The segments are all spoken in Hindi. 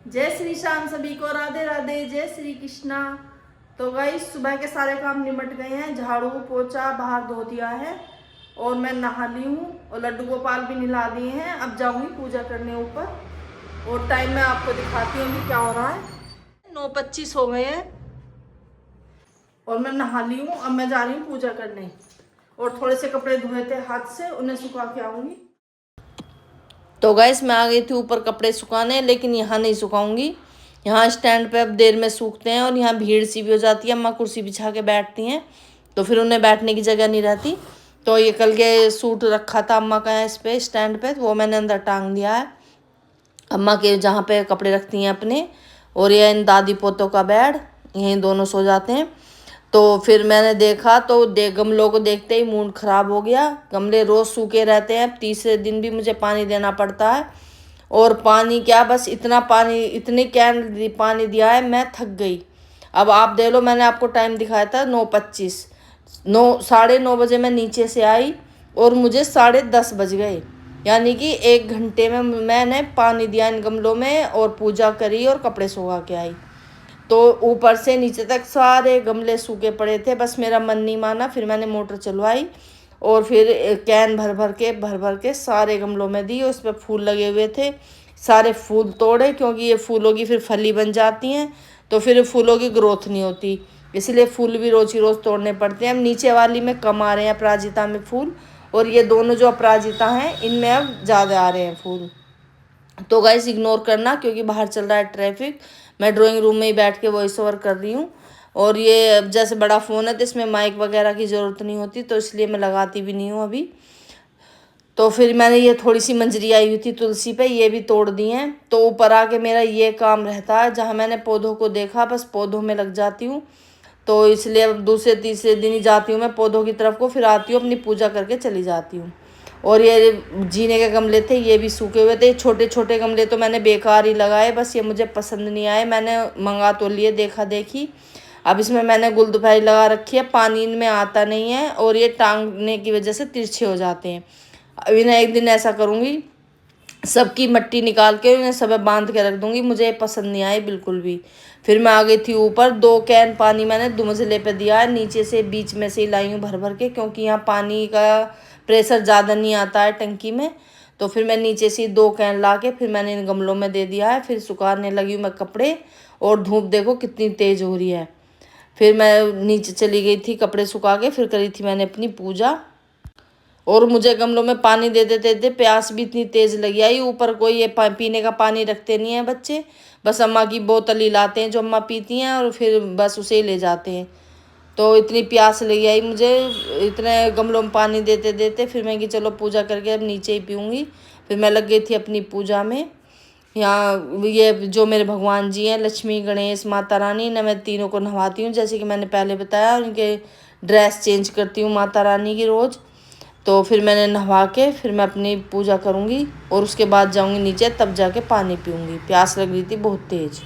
जय श्री श्याम सभी को, राधे राधे, जय श्री कृष्णा। तो गाइस सुबह के सारे काम निमट गए हैं, झाड़ू पोछा बाहर धो दिया है और मैं नहा ली हूँ और लड्डू गोपाल भी नहला दिए हैं। अब जाऊंगी पूजा करने ऊपर और टाइम मैं आपको दिखाती हूँ कि क्या हो रहा है। 9:25 हो गए हैं और मैं नहा ली हूँ। अब मैं जा रही हूँ पूजा करने और थोड़े से कपड़े धोए थे हाथ से, उन्हें सुखा के आऊंगी। तो गैस मैं आ गई थी ऊपर कपड़े सुखाने, लेकिन यहाँ नहीं सुखाऊंगी। यहाँ स्टैंड पे अब देर में सूखते हैं और यहाँ भीड़ सी भी हो जाती है। अम्मा कुर्सी बिछा के बैठती हैं तो फिर उन्हें बैठने की जगह नहीं रहती। तो ये कल के सूट रखा था अम्मा का इस पे स्टैंड पे, तो वो मैंने अंदर टांग दिया है अम्मा के जहाँ पे कपड़े रखती हैं अपने। और ये इन दादी पोतों का बेड, यहीं दोनों सो जाते हैं। तो फिर मैंने देखा तो गमलों को देखते ही मूड खराब हो गया। गमले रोज सूखे रहते हैं, तीसरे दिन भी मुझे पानी देना पड़ता है। और पानी क्या, बस इतना पानी, इतनी कैन पानी दिया है, मैं थक गई। अब आप देख लो, मैंने आपको टाइम दिखाया था 9:25, 9, 9:30 बजे मैं नीचे से आई और मुझे 10:30 बज गए। यानी कि 1 घंटे में मैंने पानी दिया इन गमलों में और पूजा करी और कपड़े सुखा के आई। तो ऊपर से नीचे तक सारे गमले सूखे पड़े थे, बस मेरा मन नहीं माना। फिर मैंने मोटर चलवाई और फिर कैन भर भर के सारे गमलों में दी। उस पर फूल लगे हुए थे, सारे फूल तोड़े, क्योंकि ये फूलों की फिर फली बन जाती हैं तो फिर फूलों की ग्रोथ नहीं होती, इसलिए फूल भी रोज ही रोज़ तोड़ने पड़ते हैं। अब नीचे वाली में कम आ रहे हैं अपराजिता में फूल, और ये दोनों जो अपराजिता हैं इनमें अब ज़्यादा आ रहे हैं फूल। तो गाइस इग्नोर करना, क्योंकि बाहर चल रहा है ट्रैफिक। मैं ड्राइंग रूम में ही बैठ के वॉइस ओवर कर रही हूँ। और ये जैसे बड़ा फ़ोन है तो इसमें माइक वगैरह की ज़रूरत नहीं होती, तो इसलिए मैं लगाती भी नहीं हूँ अभी। तो फिर मैंने ये थोड़ी सी मंजरी आई हुई थी तुलसी पे, ये भी तोड़ दी हैं। तो ऊपर आके मेरा ये काम रहता है, जहाँ मैंने पौधों को देखा बस पौधों में लग जाती हूँ। तो इसलिए अब दूसरे तीसरे दिन ही जाती हूँ मैं पौधों की तरफ को, फिर आती हूँ अपनी पूजा करके चली जाती हूँ। और ये जीने के गमले थे, ये भी सूखे हुए थे। छोटे छोटे गमले तो मैंने बेकार ही लगाए, बस ये मुझे पसंद नहीं आए। मैंने मंगा तो लिए देखा देखी। अब इसमें मैंने गुलदुपारी लगा रखी है, पानी इनमें आता नहीं है और ये टांगने की वजह से तिरछे हो जाते हैं। अभी ना एक दिन ऐसा करूँगी, सबकी मट्टी निकाल के उन्हें सब बांध के रख दूंगी। मुझे ये पसंद नहीं आई बिल्कुल भी। फिर मैं आ गई थी ऊपर, 2 कैन पानी मैंने 2 मंजिले पे दिया है, नीचे से बीच में से ही लाई हूँ भर भर के, क्योंकि यहाँ पानी का प्रेशर ज़्यादा नहीं आता है टंकी में। तो फिर मैं नीचे से 2 कैन ला के फिर मैंने इन गमलों में दे दिया है। फिर सुखाने लगी हूँ मैं कपड़े, और धूप देखो कितनी तेज़ हो रही है। फिर मैं नीचे चली गई थी कपड़े सुखा के, फिर करी थी मैंने अपनी पूजा। और मुझे गमलों में पानी दे देते थे, प्यास भी इतनी तेज लगी आई। ऊपर कोई ये पीने का पानी रखते नहीं है बच्चे, बस अम्मा की बोतल ही लाते हैं जो अम्मा पीती हैं और फिर बस उसे ही ले जाते हैं। तो इतनी प्यास लगी आई मुझे, इतने गमलों में पानी देते देते फिर मैं कि चलो पूजा करके अब नीचे ही पीऊँगी। फिर मैं लग गई थी अपनी पूजा में। यहाँ ये जो मेरे भगवान जी हैं, लक्ष्मी गणेश माता रानी, ना मैं तीनों को नहवाती हूँ जैसे कि मैंने पहले बताया। उनके ड्रेस चेंज करती हूँ माता रानी की रोज़। तो फिर मैंने नहवा के फिर मैं अपनी पूजा करूँगी और उसके बाद जाऊँगी नीचे, तब जाके पानी पीऊँगी। प्यास लग रही थी बहुत तेज़।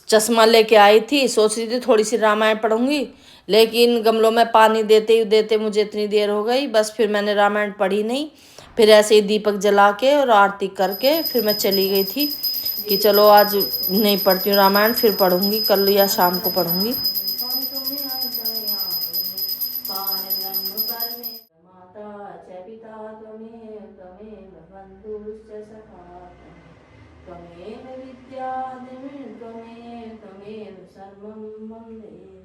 चश्मा लेके आई थी, सोच रही थी थोड़ी सी रामायण पढ़ूंगी, लेकिन गमलों में पानी देते ही देते मुझे इतनी देर हो गई, बस फिर मैंने रामायण पढ़ी नहीं। फिर ऐसे ही दीपक जला के और आरती करके फिर मैं चली गई थी कि चलो आज नहीं पढ़ती हूँ रामायण, फिर पढ़ूंगी कल या शाम को पढ़ूंगी। त्वमेव विद्यादिर् त्वमेव सर्वं मम देहि।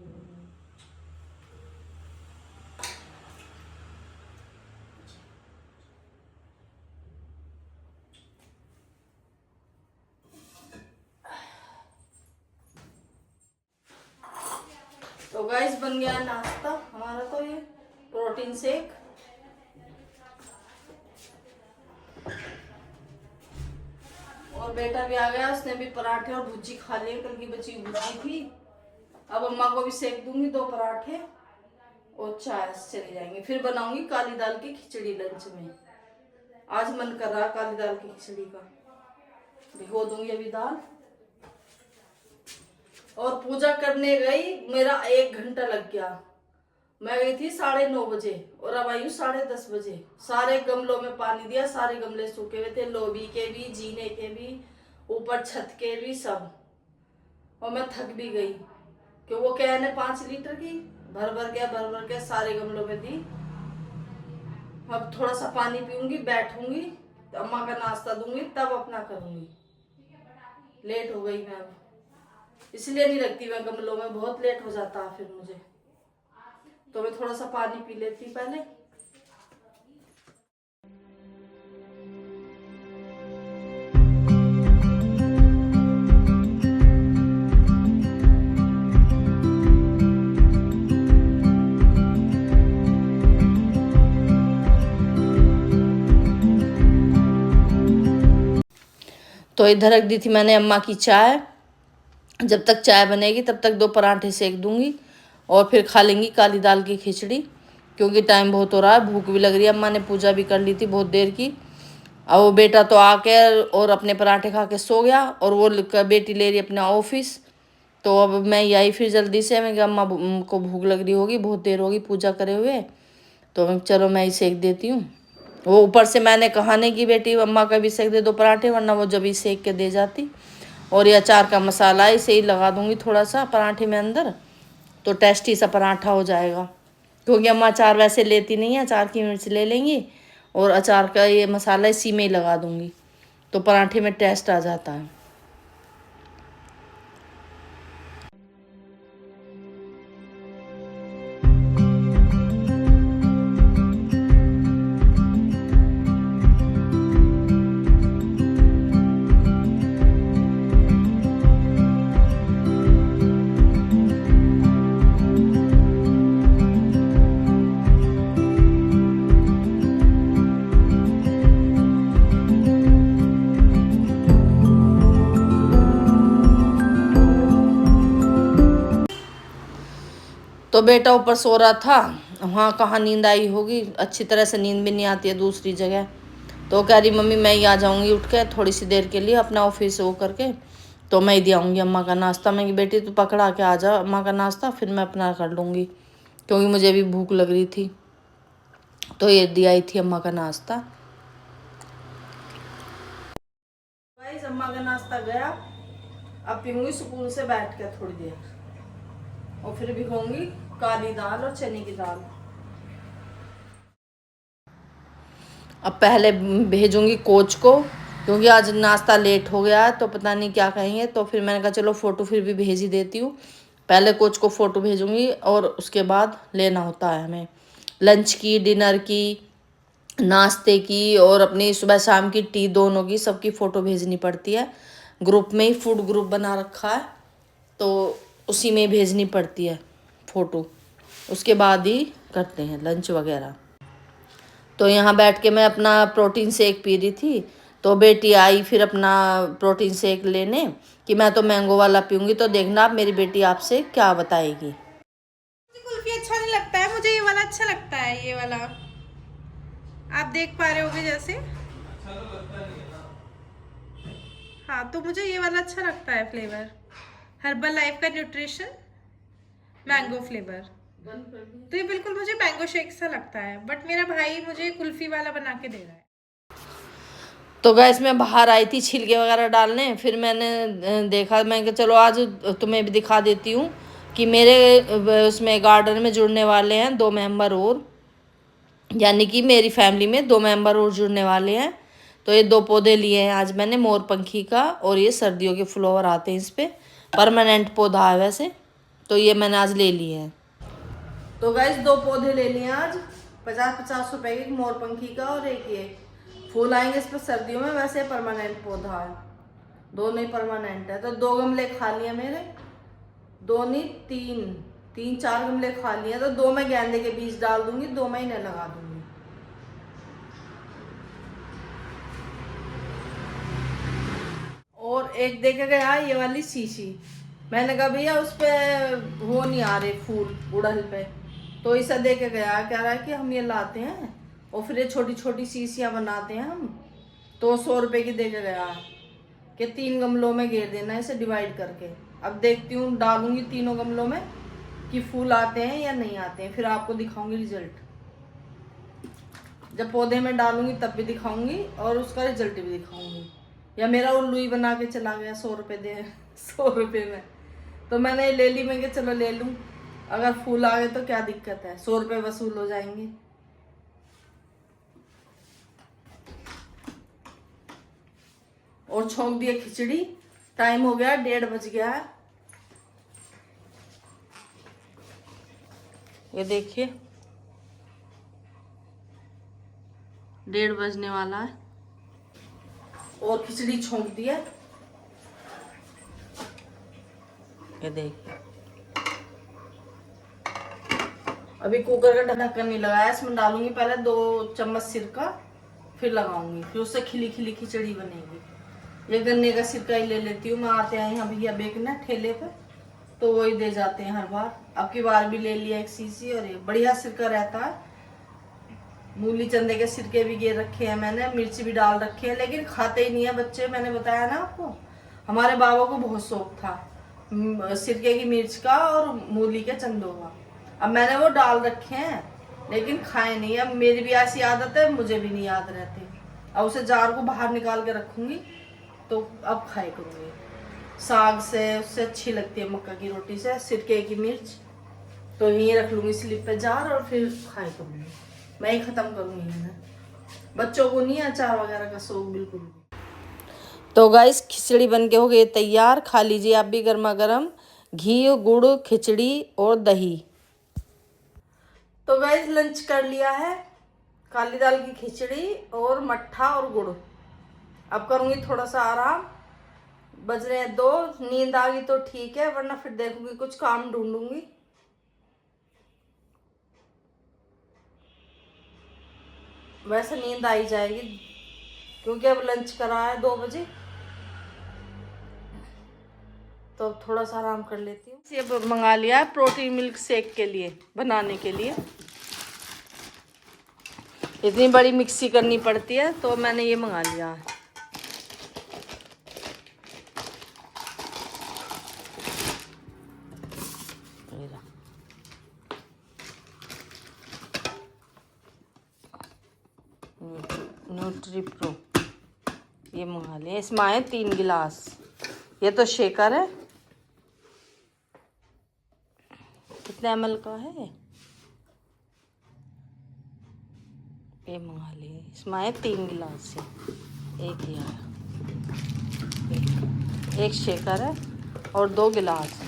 तो गाइस बन गया नाश्ता हमारा, तो ये प्रोटीन शेक। और बेटा भी आ गया, उसने भी पराठे और भुजी खा लिए, कल की बची भुजी थी। अब अम्मा को भी सेक दूंगी 2 पराठे और चाय से चली जाएंगे। फिर बनाऊंगी काली दाल की खिचड़ी लंच में। आज मन कर रहा काली दाल की खिचड़ी का। भिगो दूंगी अभी दाल। और पूजा करने गई, मेरा 1 घंटा लग गया। मैं गई थी 9:30 बजे और अब आई हूँ 10:30 बजे। सारे गमलों में पानी दिया, सारे गमले सूखे हुए थे, लोबी के भी, जीने के भी, ऊपर छत के भी, सब। और मैं थक भी गई कि वो कैन है 5 लीटर की, भर भर के सारे गमलों में दी। अब थोड़ा सा पानी पीऊंगी, बैठूंगी, तो अम्मा का नाश्ता दूंगी, तब अपना करूंगी। लेट हो गई मैं, अब इसलिए नहीं रखती मैं गमलों में, बहुत लेट हो जाता है फिर मुझे। तो मैं थोड़ा सा पानी पी लेती पहले। तो इधर रख दी थी मैंने अम्मा की चाय। जब तक चाय बनेगी तब तक 2 पराठे सेक दूंगी और फिर खा लेंगी काली दाल की खिचड़ी, क्योंकि टाइम बहुत हो रहा है, भूख भी लग रही है। अम्मा ने पूजा भी कर ली थी बहुत देर की। अब वो बेटा तो आके और अपने पराठे खा के सो गया, और वो बेटी ले रही अपना ऑफिस। तो अब मैं आई फिर जल्दी से, मैं अम्मा को भूख लग रही होगी, बहुत देर होगी पूजा करे हुए, तो चलो मैं ही सेक देती हूँ। वो ऊपर से मैंने कहा नहीं कि बेटी अम्मा का भी सेक दे 2 पराठे, वरना वो जब ही सेक के दे जाती। और ये अचार का मसाला इसे ही लगा दूंगी थोड़ा सा पराठे में अंदर, तो टेस्टी सा पराठा हो जाएगा। क्योंकि अम्मा अचार वैसे लेती नहीं है, अचार की मिर्च ले लेंगी और अचार का ये मसाला इसी में ही लगा दूंगी, तो पराठे में टेस्ट आ जाता है। तो बेटा ऊपर सो रहा था, वहाँ कहाँ नींद आई होगी, अच्छी तरह से नींद भी नहीं आती है दूसरी जगह। तो कह रही मम्मी मैं ही आ जाऊँगी उठ के थोड़ी सी देर के लिए अपना ऑफिस वो करके, तो मैं ही दे आऊँगी अम्मा का नाश्ता। मैं बेटी तू पकड़ा के आ जा अम्मा का नाश्ता, फिर मैं अपना कर लूँगी, क्योंकि मुझे भी भूख लग रही थी। तो ये दी आई थी अम्मा का नाश्ता। गाइस अम्मा का नाश्ता गया, अब पीऊँगी सुकून से बैठ के थोड़ी देर, और फिर भिगोंगी काली दाल और चने की दाल। अब पहले भेजूंगी कोच को, क्योंकि आज नाश्ता लेट हो गया है, तो पता नहीं क्या कहेंगे। तो फिर मैंने कहा चलो फ़ोटो फिर भी भेज ही देती हूँ। पहले कोच को फ़ोटो भेजूंगी और उसके बाद लेना होता है हमें लंच की, डिनर की, नाश्ते की और अपनी सुबह शाम की टी, दोनों की, सबकी फ़ोटो भेजनी पड़ती है। ग्रुप में ही फूड ग्रुप बना रखा है, तो उसी में भेजनी पड़ती है फ़ोटो, उसके बाद ही करते हैं लंच वगैरह। तो यहाँ बैठ के मैं अपना प्रोटीन शेक पी रही थी, तो बेटी आई फिर अपना प्रोटीन शेक लेने कि मैं तो मैंगो वाला पीऊँगी। तो देखना आप मेरी बेटी आपसे क्या बताएगी। मुझे कुल्फी अच्छा नहीं लगता है, मुझे ये वाला अच्छा लगता है। ये वाला आप देख पा रहे होगे जैसे, हाँ, तो मुझे ये वाला अच्छा लगता है फ्लेवर, हर्बल लाइफ का न्यूट्रिशन मैंगो फ्लेवर। तो ये बिल्कुल मुझे मैंगो शेक सा लगता है, बट मेरा भाई मुझे कुल्फी वाला बना के दे रहा है। तो गैस में बाहर आई थी छिलके वगैरह डालने, फिर मैंने देखा, मैं कि चलो आज तुम्हें भी दिखा देती हूँ कि मेरे उसमें गार्डन में जुड़ने वाले हैं 2 मेंबर और, यानी कि मेरी फैमिली में 2 मेंबर और जुड़ने वाले हैं। तो ये 2 पौधे लिए हैं आज मैंने, मोरपंखी का, और ये सर्दियों के फ्लावर आते हैं इस पर, परमानेंट पौधा है वैसे। तो ये मैंने आज ले लिए हैं। तो गाइस 2 पौधे ले लिए आज, 50-50 रुपए की, मोरपंखी का और एक ये। फूल आएंगे इस पर सर्दियों में, वैसे परमानेंट पौधा है, दोनों ही परमानेंट है। तो 2 गमले खाली है मेरे, 2 नहीं 3 3-4 गमले खाली हैं, तो 2 में गेंदे के बीज डाल दूंगी, 2 में इन्हें लगा दूंगी। और एक देखे गया ये वाली शीशी, मैंने कहा भैया उस पे वो नहीं आ रहे फूल उड़हल पे, तो इसे देके गया, कह रहा है कि हम ये लाते हैं और फिर ये छोटी छोटी शीशियां बनाते हैं हम, तो 100 रुपए की देके गया कि 3 गमलों में घेर देना इसे डिवाइड करके। अब देखती हूँ, डालूंगी तीनों गमलों में कि फूल आते हैं या नहीं आते हैं, फिर आपको दिखाऊंगी रिजल्ट। जब पौधे में डालूंगी तब भी दिखाऊंगी और उसका रिजल्ट भी दिखाऊंगी। या मेरा उल्लू ही बना के चला गया 100 रुपए में, तो मैंने ले ली, मैं चलो ले लूं, अगर फूल आ गए तो क्या दिक्कत है, 100 रुपए वसूल हो जाएंगे। और छोंक दिया खिचड़ी, टाइम हो गया 1:30 बज गया है। ये देखिए 1:30 बजने वाला है और खिचड़ी छोंक दिया। ये देखिए अभी कुकर का ढक्कन नहीं लगाया, इसमें डालूंगी पहले 2 चम्मच सिरका, फिर लगाऊंगी, फिर उससे खिली खिली खिचड़ी बनेगी। ये गन्ने का सिरका ही ले लेती हूँ मैं, आते हैं यहाँ भैया बेचना ठेले पे, तो वही दे जाते हैं हर बार। अब की बार भी ले लिया 1 शीशी, और ये बढ़िया सिरका रहता है। मूली चंदे के सिरके भी गे रखे हैं मैंने, मिर्ची भी डाल रखी है, लेकिन खाते ही नहीं है बच्चे। मैंने बताया ना आपको, हमारे बाबा को बहुत शौक था सिरके की मिर्च का और मूली के चंदों का। अब मैंने वो डाल रखे हैं लेकिन खाए नहीं। अब मेरी भी ऐसी आदत है, मुझे भी नहीं याद रहती। अब उसे जार को बाहर निकाल के रखूंगी तो अब खाए करूंगी। साग से उससे अच्छी लगती है, मक्का की रोटी से सिरके की मिर्च। तो यहीं रख लूंगी स्लिप पे जार और फिर खाए करूंगी। मैं ही खत्म करूंगी है ना, बच्चों को नहीं अचार वगैरह का शौक बिल्कुल भी। तो गाइस खिचड़ी बन के हो गई तैयार, खा लीजिए आप भी गर्मा गर्म, घी गुड़ खिचड़ी और दही। तो गाइस लंच कर लिया है, काली दाल की खिचड़ी और मट्ठा और गुड़। अब करूंगी थोड़ा सा आराम, बज रहे हैं 2, नींद आ गई तो ठीक है, वरना फिर देखूंगी कुछ काम ढूंढूंगी। वैसे नींद आ ही जाएगी क्योंकि अब लंच करा है 2 बजे, तो अब थोड़ा सा आराम कर लेती हूँ। ये मंगा लिया है प्रोटीन मिल्क शेक के लिए बनाने के लिए। इतनी बड़ी मिक्सी करनी पड़ती है, तो मैंने ये मंगा लिया है। न्यूट्री प्रो ये मंगा लिया, इसमें आए 3 गिलास। ये तो शेकर है, कितने ml का है ये मंगा लिए। इसमें आए 3 गिलास से, एक शेकर है और 2 गिलास।